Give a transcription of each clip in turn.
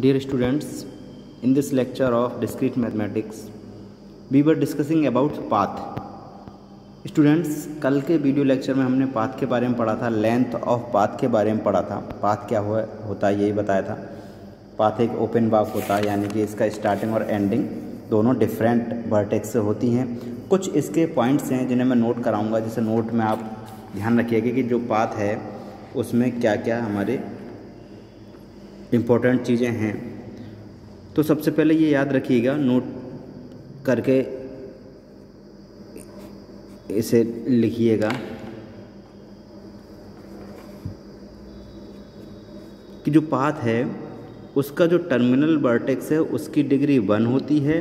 Dear students, in this lecture of discrete mathematics, we were discussing about path. Students, कल के video lecture में हमने path के बारे में पढ़ा था, लेंथ ऑफ पाथ के बारे में पढ़ा था। पाथ क्या होता है यही बताया था। पाथ एक ओपन वाक होता है, यानी कि इसका स्टार्टिंग और एंडिंग दोनों डिफरेंट वर्टेक्स से होती हैं। कुछ इसके पॉइंट्स हैं जिन्हें मैं नोट कराऊंगा, जैसे नोट में आप ध्यान रखिएगा कि जो पाथ है उसमें क्या क्या हमारे इम्पोर्टेंट चीज़ें हैं। तो सबसे पहले ये याद रखिएगा, नोट करके इसे लिखिएगा कि जो पाथ है उसका जो टर्मिनल वर्टेक्स है उसकी डिग्री 1 होती है,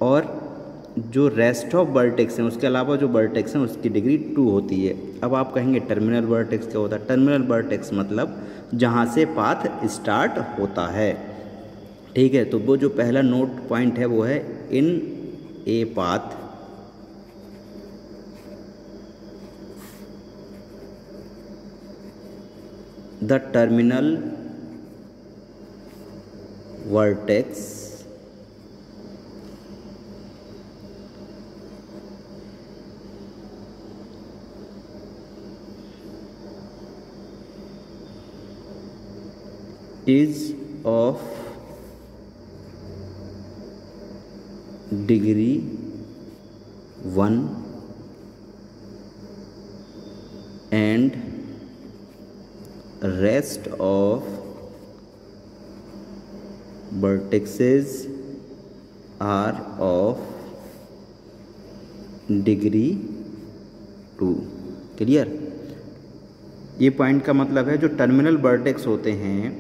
और जो रेस्ट ऑफ वर्टेक्स हैं उसके अलावा जो वर्टेक्स हैं उसकी डिग्री 2 होती है। अब आप कहेंगे टर्मिनल वर्टेक्स क्या होता है? टर्मिनल वर्टेक्स मतलब जहाँ से पाथ स्टार्ट होता है। ठीक है, तो वो जो पहला नोट पॉइंट है वो है in a path the terminal vertex is of degree 1 and rest of vertices are of degree 2। Clear? ये पॉइंट का मतलब है जो टर्मिनल वर्टेक्स होते हैं,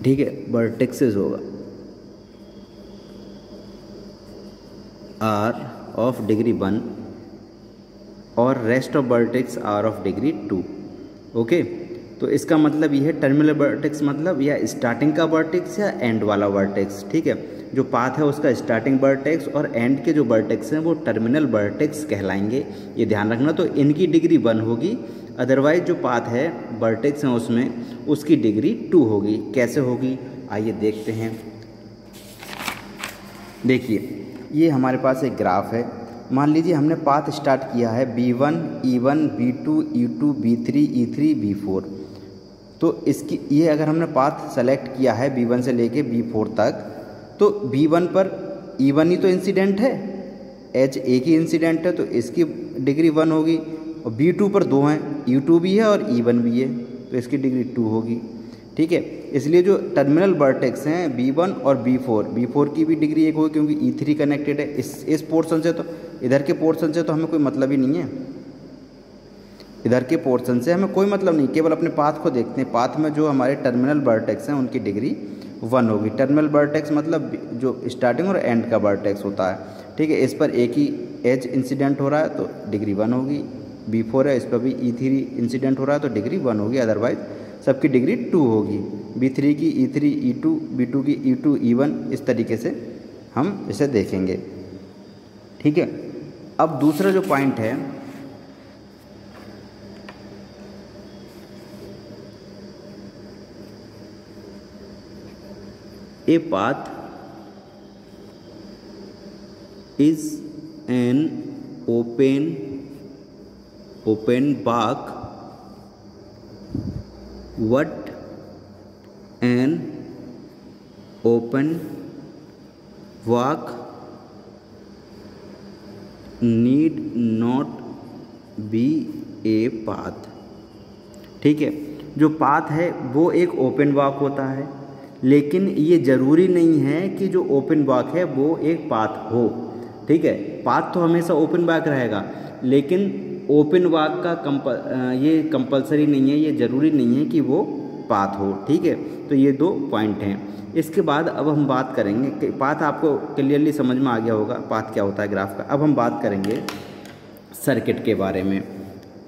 ठीक है, वर्टेक्सेस होगा आर ऑफ डिग्री 1 और rest of vertex R of degree 2। Okay, तो इसका मतलब ये है टर्मिनल वर्टेक्स मतलब या स्टार्टिंग का वर्टेक्स या एंड वाला वर्टेक्स। ठीक है, जो पाथ है उसका स्टार्टिंग वर्टेक्स और एंड के जो वर्टेक्स हैं वो टर्मिनल वर्टेक्स कहलाएंगे। ये ध्यान रखना। तो इनकी डिग्री 1 होगी, अदरवाइज जो पाथ है वर्टेक्स हैं उसमें उसकी डिग्री 2 होगी। कैसे होगी आइए देखते हैं। देखिए, ये हमारे पास एक ग्राफ है। मान लीजिए हमने पाथ स्टार्ट किया है B1, E1, B2, E2, B3, E3, B4। तो इसकी ये अगर हमने पाथ सेलेक्ट किया है B1 से लेके B4 तक, तो B1 पर E1 ही तो इंसिडेंट है, H एक ही इंसिडेंट है, तो इसकी डिग्री 1 होगी। और B2 पर 2 हैं, E2 भी है और E1 भी है, तो इसकी डिग्री 2 होगी। ठीक है, इसलिए जो टर्मिनल वर्टेक्स हैं B1 और B4 की भी डिग्री 1 होगी, क्योंकि E3 कनेक्टेड है इस पोर्शन से। तो इधर के पोर्शन से तो हमें कोई मतलब ही नहीं है, इधर के पोर्शन से हमें कोई मतलब नहीं, केवल अपने पाथ को देखते हैं। पाथ में जो हमारे टर्मिनल वर्टेक्स हैं उनकी डिग्री 1 होगी। टर्मिनल वर्टेक्स मतलब जो स्टार्टिंग और एंड का वर्टेक्स होता है। ठीक है, इस पर एक ही एज इंसिडेंट हो रहा है तो डिग्री 1 होगी। B4 है, इस पर भी E3 इंसिडेंट हो रहा है तो डिग्री 1 होगी, अदरवाइज सबकी डिग्री 2 होगी। B3 की E3 E2, B2 की E2 E1, इस तरीके से हम इसे देखेंगे। ठीक है, अब दूसरा जो पॉइंट है a path is an open walk what an open walk need not be a path। ठीक है, जो पाथ है वो एक ओपन वॉक होता है, लेकिन ये ज़रूरी नहीं है कि जो ओपन वॉक है वो एक पाथ हो। ठीक है, पाथ तो हमेशा ओपन वॉक रहेगा, लेकिन ओपन वॉक का ये कंपलसरी नहीं है, ये ज़रूरी नहीं है कि वो पाथ हो। ठीक है, तो ये 2 पॉइंट हैं। इसके बाद अब हम बात करेंगे कि पाथ आपको क्लियरली समझ में आ गया होगा पाथ क्या होता है ग्राफ का। अब हम बात करेंगे सर्किट के बारे में।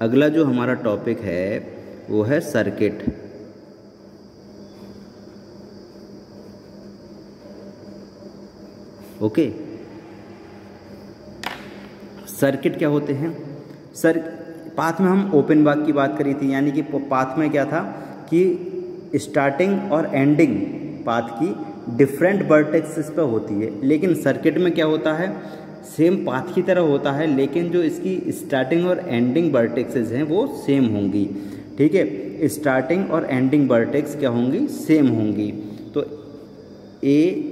अगला जो हमारा टॉपिक है वो है सर्किट। ओके, सर्किट क्या होते हैं? पाथ में हम ओपन वॉक की बात करी थी, यानी कि पाथ में क्या था कि स्टार्टिंग और एंडिंग पाथ की डिफरेंट वर्टेक्सेस पे होती है, लेकिन सर्किट में क्या होता है, सेम पाथ की तरह होता है, लेकिन जो इसकी स्टार्टिंग और एंडिंग वर्टेक्सेस हैं वो सेम होंगी। ठीक है, स्टार्टिंग और एंडिंग वर्टेक्स क्या होंगी, सेम होंगी। तो ए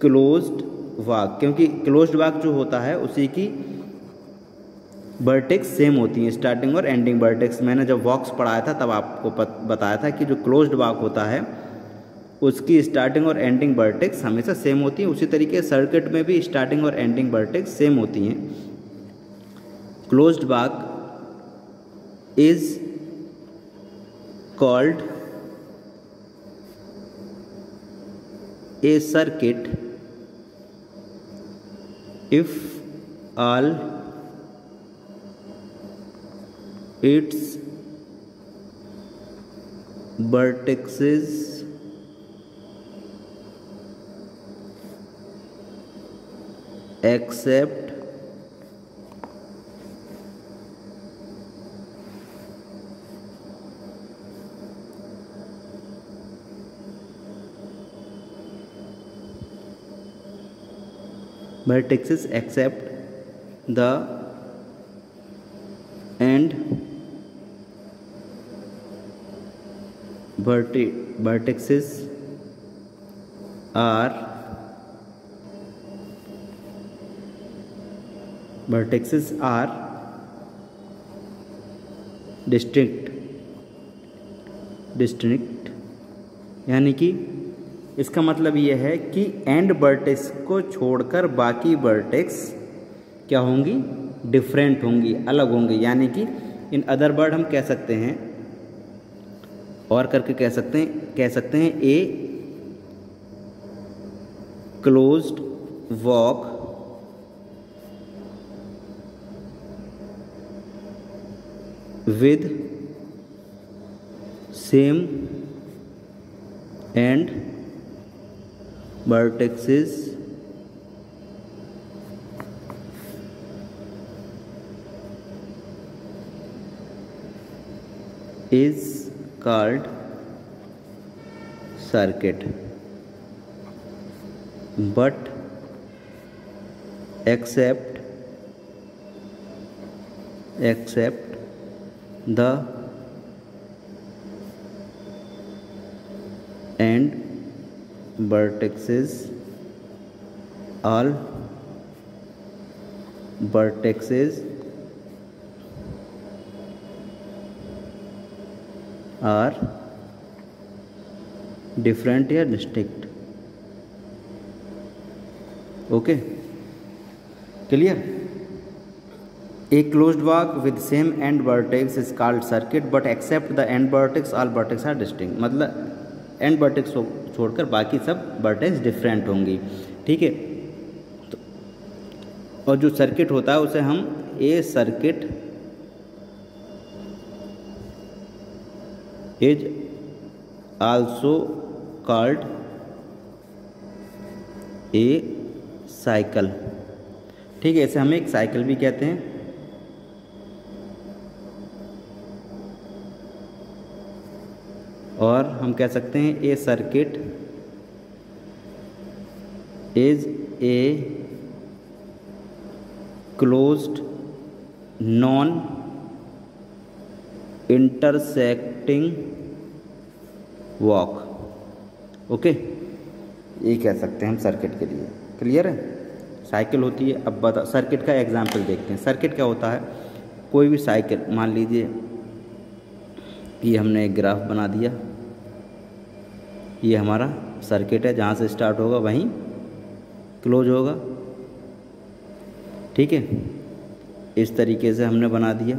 क्लोज्ड वाक, क्योंकि क्लोज्ड वाक जो होता है उसी की वर्टेक्स सेम होती हैं, स्टार्टिंग और एंडिंग वर्टेक्स। मैंने जब वॉक्स पढ़ाया था तब आपको बताया था कि जो क्लोज्ड वाक होता है उसकी स्टार्टिंग और एंडिंग वर्टेक्स हमेशा सेम होती हैं। उसी तरीके सर्किट में भी स्टार्टिंग और एंडिंग वर्टेक्स सेम होती हैं। Closed walk is called a circuit if all its vertices except the end vertices are distinct, यानी कि इसका मतलब ये है कि एंड वर्टेक्स को छोड़कर बाकी वर्टेक्स क्या होंगी, डिफरेंट होंगी, अलग होंगी। यानी कि इन अदर वर्ड हम कह सकते हैं और करके कह सकते हैं a closed walk with same and vertices is called circuit, but except the end vertices, all vertices are different या distinct। Okay, clear. A closed walk with same end vertex is called circuit, but except the end vertex all vertex are distinct। मतलब and vertex को छोड़कर बाकी सब vertex different होंगी। ठीक है, तो और जो सर्किट होता है उसे हम a circuit is also called a cycle. ठीक है, इसे हम एक साइकिल भी कहते हैं। और हम कह सकते हैं a circuit is a closed non intersecting walk. Okay, ये कह सकते हैं हम सर्किट के लिए। क्लियर है, साइकिल होती है। अब बता, सर्किट का एग्जाम्पल देखते हैं। सर्किट क्या होता है, कोई भी साइकिल, मान लीजिए ये हमने एक ग्राफ बना दिया, ये हमारा सर्किट है, जहाँ से स्टार्ट होगा वहीं क्लोज होगा। ठीक है, इस तरीके से हमने बना दिया।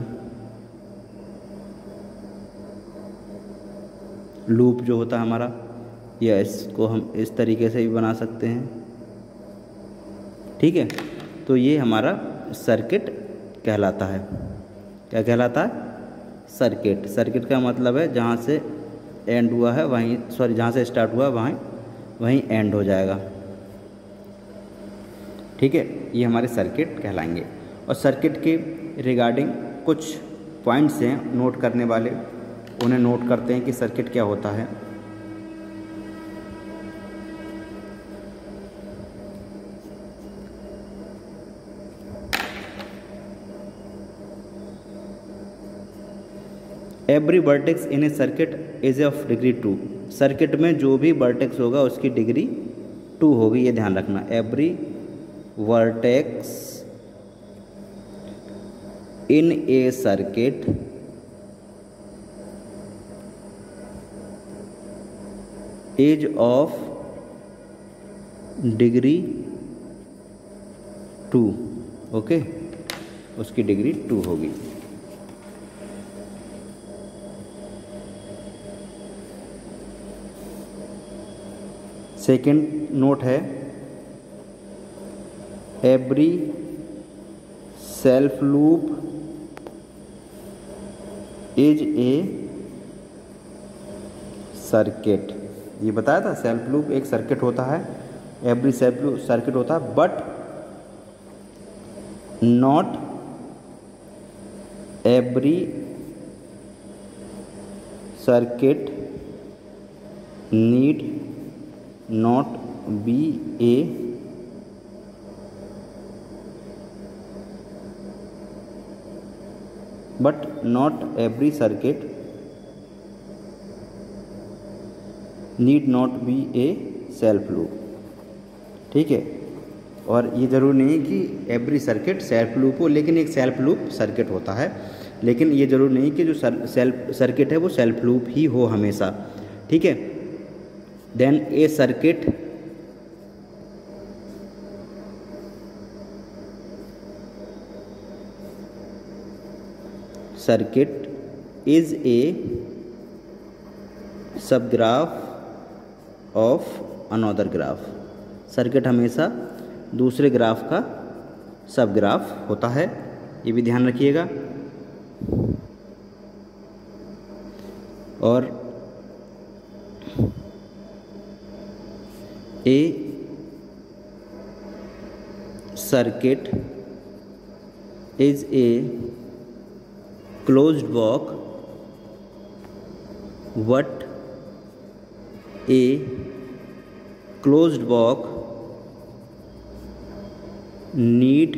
लूप जो होता है हमारा, या इसको हम इस तरीके से भी बना सकते हैं। ठीक है, तो ये हमारा सर्किट कहलाता है। क्या कहलाता है, सर्किट। सर्किट का मतलब है जहाँ से एंड हुआ है वहीं, सॉरी, जहाँ से स्टार्ट हुआ है वहीं एंड हो जाएगा। ठीक है, ये हमारे सर्किट कहलाएंगे। और सर्किट के रिगार्डिंग कुछ पॉइंट्स हैं नोट करने वाले, उन्हें नोट करते हैं कि सर्किट क्या होता है। Every vertex in A circuit is of degree 2। Circuit में जो भी वर्टेक्स होगा उसकी डिग्री 2 होगी, ये ध्यान रखना। Every vertex in A circuit is of degree 2। Okay, उसकी डिग्री 2 होगी। सेकेंड नोट है, every self loop is a circuit. ये बताया था सेल्फ लूप एक सर्किट होता है, एवरी सेल्फ लूप सर्किट होता है, but not every circuit need not be a but not every circuit need not be a self loop। ठीक है, और ये ज़रूरी नहीं कि एवरी सर्किट सेल्फ लूप हो, लेकिन एक सेल्फ लूप सर्किट होता है, लेकिन ये ज़रूरी नहीं कि जो सेल्फ सर्किट है वो सेल्फ लूप ही हो हमेशा। ठीक है, then a circuit is a subgraph of another graph। Circuit हमेशा दूसरे ग्राफ का सब ग्राफ होता है, ये भी ध्यान रखिएगा। और A circuit is a closed box what a closed box need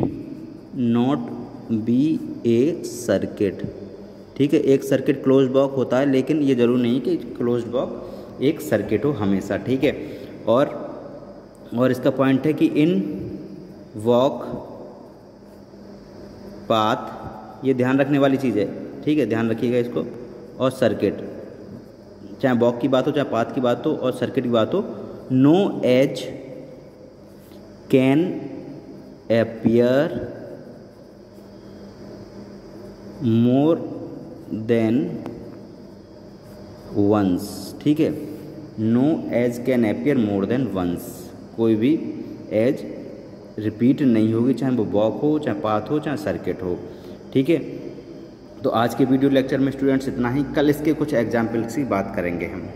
not be a circuit। ठीक है, एक सर्किट क्लोज बॉक्स होता है, लेकिन ये जरूर नहीं कि क्लोज बॉक्स एक सर्किट हो हमेशा। ठीक है, और इसका पॉइंट है कि इन वॉक पाथ, ये ध्यान रखने वाली चीज़ है। ठीक है, ध्यान रखिएगा इसको। और सर्किट, चाहे वॉक की बात हो, चाहे पाथ की बात हो, और सर्किट की बात हो, no edge can appear more than once. ठीक है, no edge can appear more than once, कोई भी एज रिपीट नहीं होगी, चाहे वो वॉक हो, चाहे पाथ हो, चाहे सर्किट हो। ठीक है, तो आज के वीडियो लेक्चर में स्टूडेंट्स इतना ही। कल इसके कुछ एग्जाम्पल्स की बात करेंगे हम।